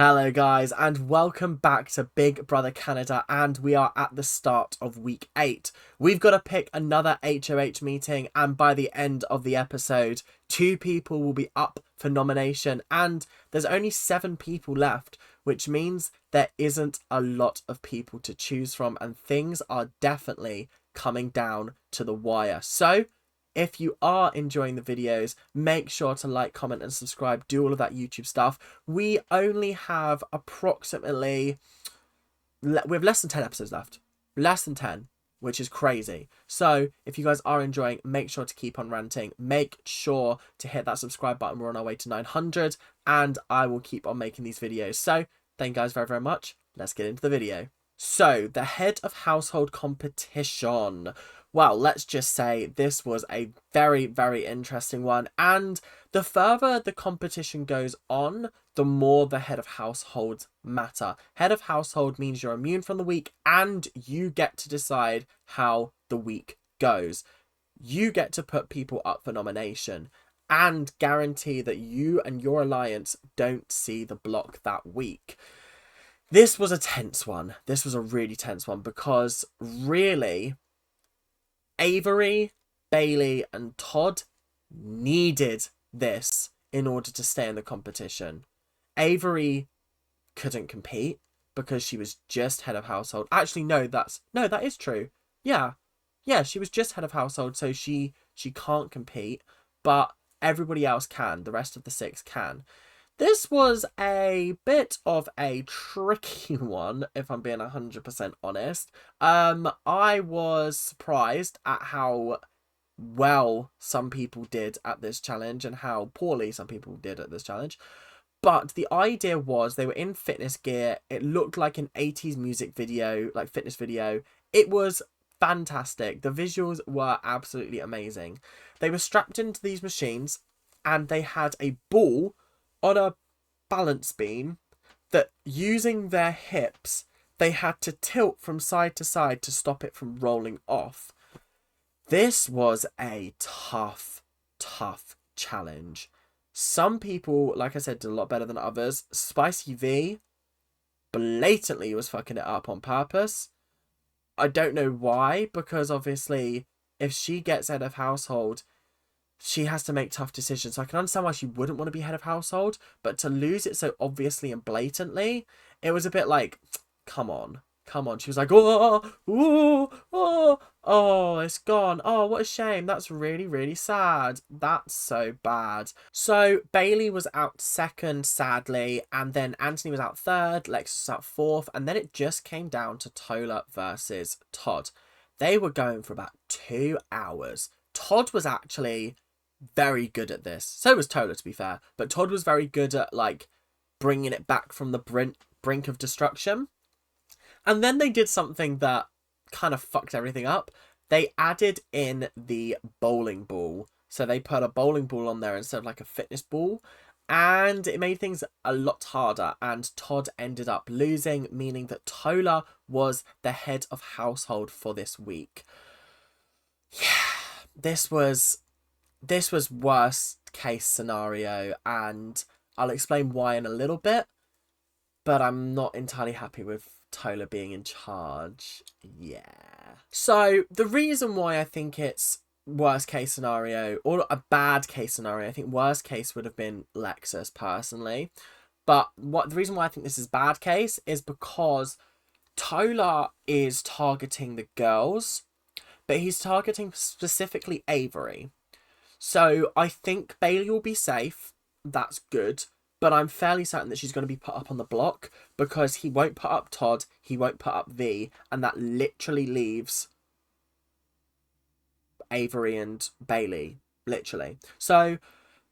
Hello guys and welcome back to Big Brother Canada, and we are at the start of week 8. We've got to pick another HOH meeting, and by the end of the episode 2 people will be up for nomination and there's only 7 people left, which means there isn't a lot of people to choose from and things are definitely coming down to the wire. So if you are enjoying the videos, make sure to like, comment and subscribe. Do all of that YouTube stuff. We only have approximately... we have less than 10 episodes left. Less than 10, which is crazy. So if you guys are enjoying, make sure to keep on ranting. Make sure to hit that subscribe button. We're on our way to 900 and I will keep on making these videos. So thank you guys very, very much. Let's get into the video. So the head of household competition. Well, let's just say this was a very, very interesting one. And the further the competition goes on, the more the head of households matter. Head of household means you're immune from the week and you get to decide how the week goes. You get to put people up for nomination and guarantee that you and your alliance don't see the block that week. This was a tense one. This was a really tense one because really... Avery, Bailey and Todd needed this in order to stay in the competition. Avery couldn't compete because she was just head of household. Actually, no, that is true. Yeah, she was just head of household, so she can't compete, but everybody else can. The rest of the 6 can. This was a bit of a tricky one, if I'm being 100% honest. I was surprised at how well some people did at this challenge and how poorly some people did at this challenge. But the idea was they were in fitness gear. It looked like an 80s music video, like fitness video. It was fantastic. The visuals were absolutely amazing. They were strapped into these machines and they had a ball on a balance beam that, using their hips, they had to tilt from side to side to stop it from rolling off. This was a tough challenge. Some people, like I said, did a lot better than others. Spicy V blatantly was fucking it up on purpose. I don't know why, because obviously if she gets head of household, she has to make tough decisions. So I can understand why she wouldn't want to be head of household, but to lose it so obviously and blatantly, it was a bit like, come on. She was like, oh, it's gone. Oh, what a shame. That's really, really sad. That's so bad. So Bailey was out second, sadly, and then Anthony was out third, Lex was out fourth, and then it just came down to Tola versus Todd. They were going for about 2 hours. Todd was actually very good at this. So was Tola, to be fair. But Todd was very good at, like, bringing it back from the brink of destruction. And then they did something that kind of fucked everything up. They added in the bowling ball. So they put a bowling ball on there instead of, like, a fitness ball. And it made things a lot harder. And Todd ended up losing, meaning that Tola was the head of household for this week. Yeah, this was worst case scenario, and I'll explain why in a little bit, but I'm not entirely happy with Tola being in charge. Yeah. So the reason why I think it's worst case scenario, or a bad case scenario, I think worst case would have been Lexus personally, but the reason why I think this is bad case is because Tola is targeting the girls, but he's targeting specifically Avery. So I think Bailey will be safe. That's good. But I'm fairly certain that she's going to be put up on the block because he won't put up Todd. He won't put up V. And that literally leaves Avery and Bailey. Literally. So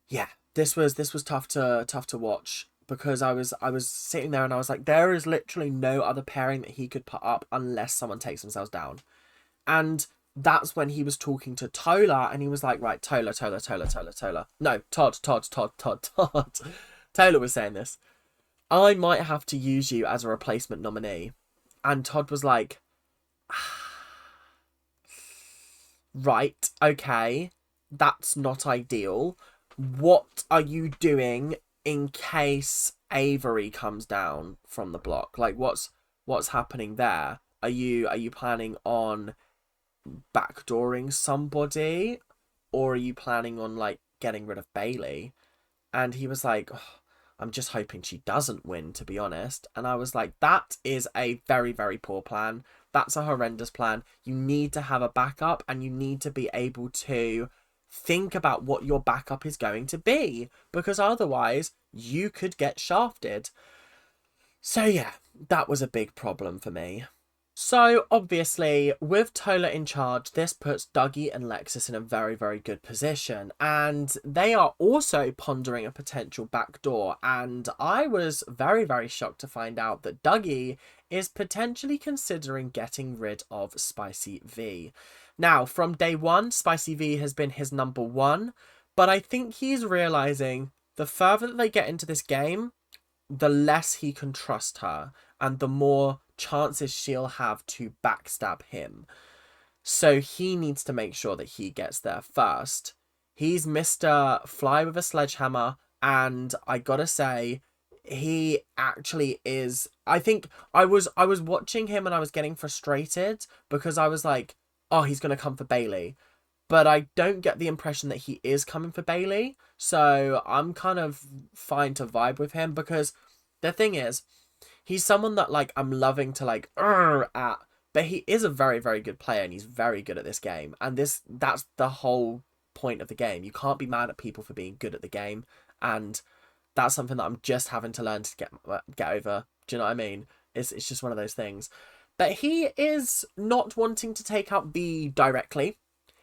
yeah, this was tough to watch because I was sitting there and I was like, there is literally no other pairing that he could put up unless someone takes themselves down. And that's when he was talking to Tola and he was like, right, Tola. No, Todd. Tola was saying this. I might have to use you as a replacement nominee. And Todd was like, right, okay, that's not ideal. What are you doing in case Avery comes down from the block? Like, what's happening there? Are you planning on backdooring somebody, or are you planning on like getting rid of Bailey? And he was like, "Oh, I'm just hoping she doesn't win, to be honest." And I was like, that is a very, very poor plan. That's a horrendous plan. You need to have a backup, and you need to be able to think about what your backup is going to be, because otherwise you could get shafted. So yeah, that was a big problem for me. So, obviously, with Tola in charge, this puts Dougie and Lexus in a very, very good position. And they are also pondering a potential backdoor. And I was very, very shocked to find out that Dougie is potentially considering getting rid of Spicy V. Now, from day one, Spicy V has been his number one. But I think he's realising the further that they get into this game, the less he can trust her, and the more chances she'll have to backstab him. So he needs to make sure that he gets there first. He's Mr. Fly with a Sledgehammer, and I gotta say, he actually is. I think I was watching him and I was getting frustrated because I was like, oh, he's gonna come for Bailey. But I don't get the impression that he is coming for Bailey. So I'm kind of fine to vibe with him, because the thing is, he's someone that like I'm loving to like at, but he is a very, very good player, and he's very good at this game. And that's the whole point of the game. You can't be mad at people for being good at the game, and that's something that I'm just having to learn to get over. Do you know what I mean? It's just one of those things. But he is not wanting to take out V directly.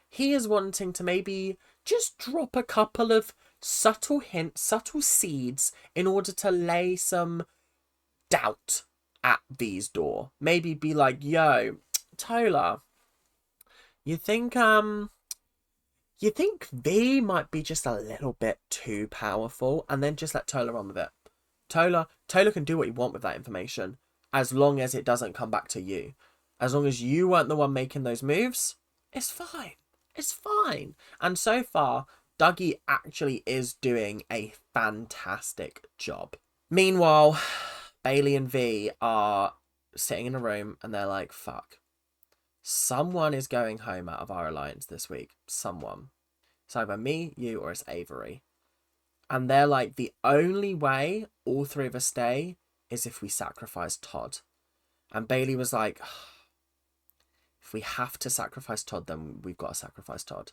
He is wanting to maybe just drop a couple of subtle hints, subtle seeds, in order to lay some doubt at V's door. Maybe be like, yo, Tola, you think V might be just a little bit too powerful, and then just let Tola run with it. Tola can do what you want with that information, as long as it doesn't come back to you. As long as you weren't the one making those moves, it's fine. It's fine. And so far, Dougie actually is doing a fantastic job. Meanwhile, Bailey and V are sitting in a room and they're like, fuck. Someone is going home out of our alliance this week. Someone. It's either me, you, or it's Avery. And they're like, the only way all three of us stay is if we sacrifice Todd. And Bailey was like, if we have to sacrifice Todd, then we've got to sacrifice Todd.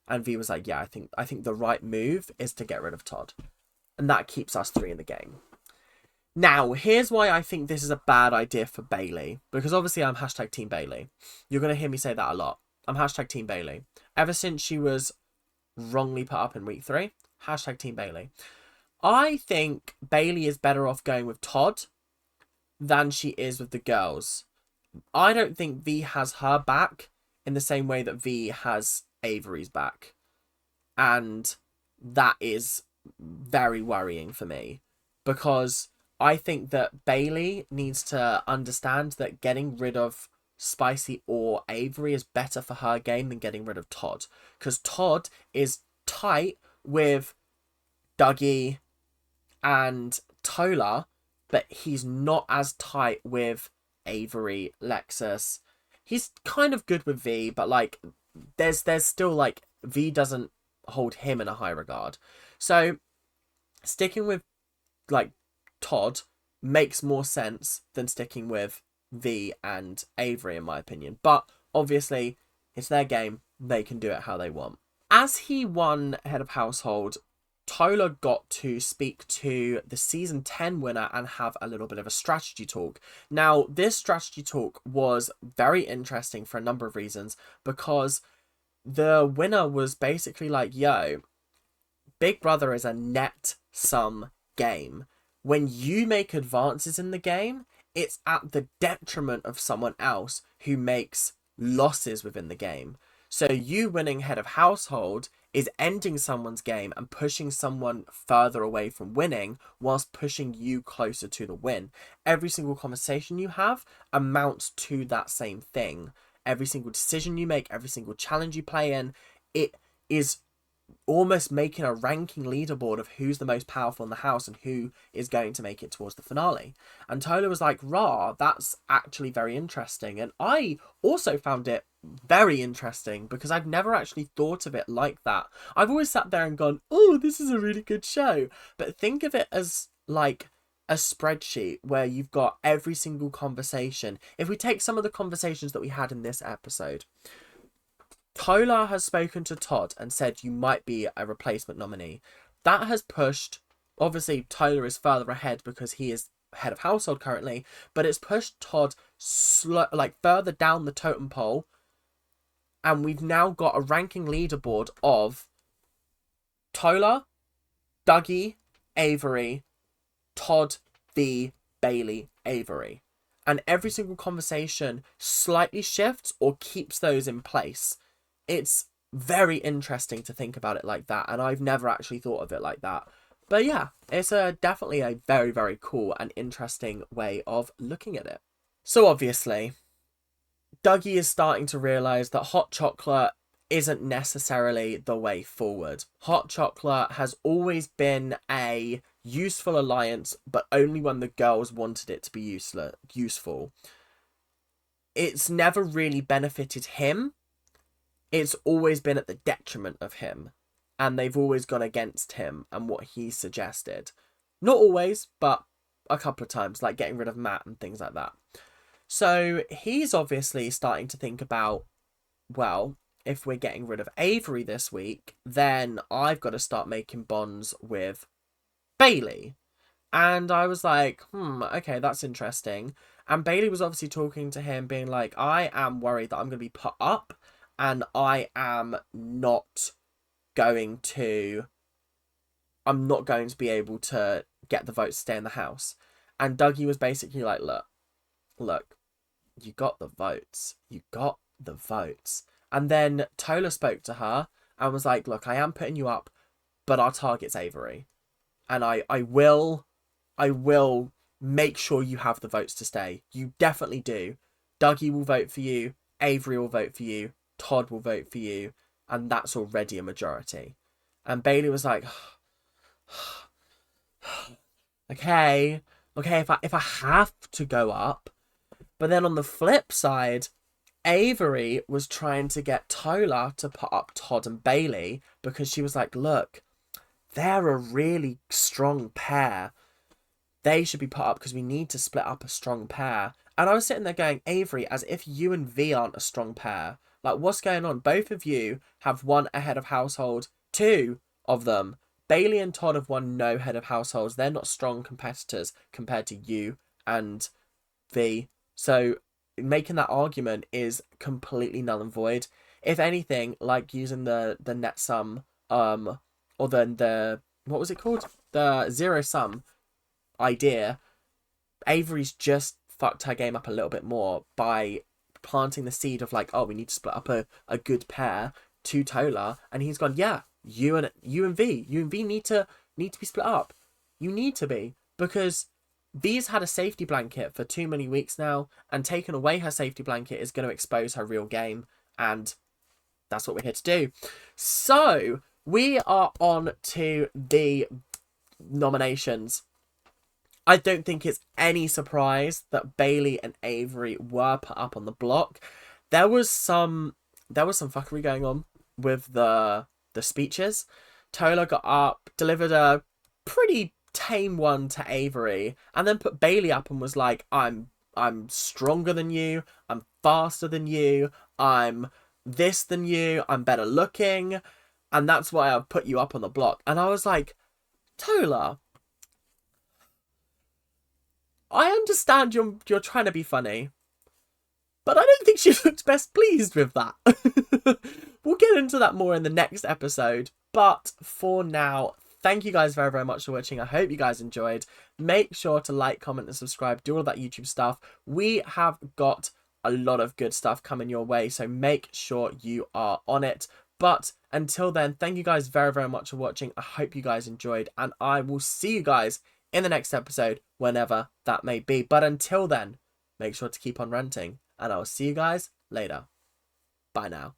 And V was like, yeah, I think the right move is to get rid of Todd. And that keeps us three in the game. Now, here's why I think this is a bad idea for Bailey. Because obviously I'm hashtag Team Bailey. You're going to hear me say that a lot. I'm hashtag Team Bailey. Ever since she was wrongly put up in week 3, hashtag Team Bailey. I think Bailey is better off going with Todd than she is with the girls. I don't think V has her back in the same way that V has Avery's back. And that is very worrying for me. Because I think that Bailey needs to understand that getting rid of Spicy or Avery is better for her game than getting rid of Todd. Because Todd is tight with Dougie and Tola, but he's not as tight with Avery, Lexus. He's kind of good with V, but like there's still like V doesn't hold him in a high regard. So sticking with like Todd makes more sense than sticking with V and Avery, in my opinion. But obviously it's their game, they can do it how they want. As he won Head of Household, Tola got to speak to the season 10 winner and have a little bit of a strategy talk. Now, this strategy talk was very interesting for a number of reasons, because the winner was basically like, yo, Big Brother is a net sum game. When you make advances in the game, it's at the detriment of someone else who makes losses within the game. So you winning Head of Household is ending someone's game and pushing someone further away from winning, whilst pushing you closer to the win. Every single conversation you have amounts to that same thing. Every single decision you make, every single challenge you play in, it is almost making a ranking leaderboard of who's the most powerful in the house and who is going to make it towards the finale. And Tola was like, rah, that's actually very interesting. And I also found it very interesting because I've never actually thought of it like that. I've always sat there and gone, oh, this is a really good show. But think of it as like a spreadsheet where you've got every single conversation. If we take some of the conversations that we had in this episode, Tola has spoken to Todd and said you might be a replacement nominee. That has pushed, obviously Tola is further ahead because he is head of household currently, but it's pushed Todd further down the totem pole, and we've now got a ranking leaderboard of Tola, Dougie, Avery, Todd v Bailey, Avery. And every single conversation slightly shifts or keeps those in place. It's very interesting to think about it like that, and I've never actually thought of it like that. But yeah, it's definitely a very, very cool and interesting way of looking at it. So obviously, Dougie is starting to realise that hot chocolate isn't necessarily the way forward. Hot chocolate has always been a useful alliance, but only when the girls wanted it to be useful. It's never really benefited him. It's always been at the detriment of him, and they've always gone against him and what he suggested. Not always, but a couple of times, like getting rid of Matt and things like that. So he's obviously starting to think about, well, if we're getting rid of Avery this week, then I've got to start making bonds with Bailey. And I was like, okay, that's interesting. And Bailey was obviously talking to him, being like, I am worried that I'm going to be put up, and I'm not going to be able to get the votes to stay in the house. And Dougie was basically like, look, you got the votes. And then Tola spoke to her and was like, look, I am putting you up, but our target's Avery. And I will make sure you have the votes to stay. You definitely do. Dougie will vote for you. Avery will vote for you. Todd will vote for you. And that's already a majority. And Bailey was like, okay, if I have to go up. But then on the flip side, Avery was trying to get Tola to put up Todd and Bailey because she was like, look, they're a really strong pair. They should be put up because we need to split up a strong pair. And I was sitting there going, Avery, as if you and V aren't a strong pair. Like, what's going on? Both of you have won a head of household. Two of them. Bailey and Todd have won no head of households. They're not strong competitors compared to you and V. So making that argument is completely null and void. If anything, like using the net sum, or then the, what was it called? The zero sum idea, Avery's just fucked her game up a little bit more by planting the seed of like, oh, we need to split up a good pair to Tola, and he's gone, yeah, you and V need to be split up. You need to be, because V's had a safety blanket for too many weeks now, and taking away her safety blanket is going to expose her real game, and that's what we're here to do. So we are on to the nominations. I don't think it's any surprise that Bailey and Avery were put up on the block. There was some fuckery going on with the speeches. Tola got up, delivered a pretty tame one to Avery, and then put Bailey up and was like, I'm stronger than you, I'm faster than you, I'm this than you, I'm better looking, and that's why I've put you up on the block. And I was like, Tola, I understand you're trying to be funny, but I don't think she looked best pleased with that. We'll get into that more in the next episode, but for now, thank you guys very, very much for watching. I hope you guys enjoyed. Make sure to like, comment, and subscribe. Do all of that YouTube stuff. We have got a lot of good stuff coming your way, so make sure you are on it. But until then, thank you guys very, very much for watching. I hope you guys enjoyed, and I will see you guys in the next episode, whenever that may be. But until then, make sure to keep on ranting, and I'll see you guys later. Bye now.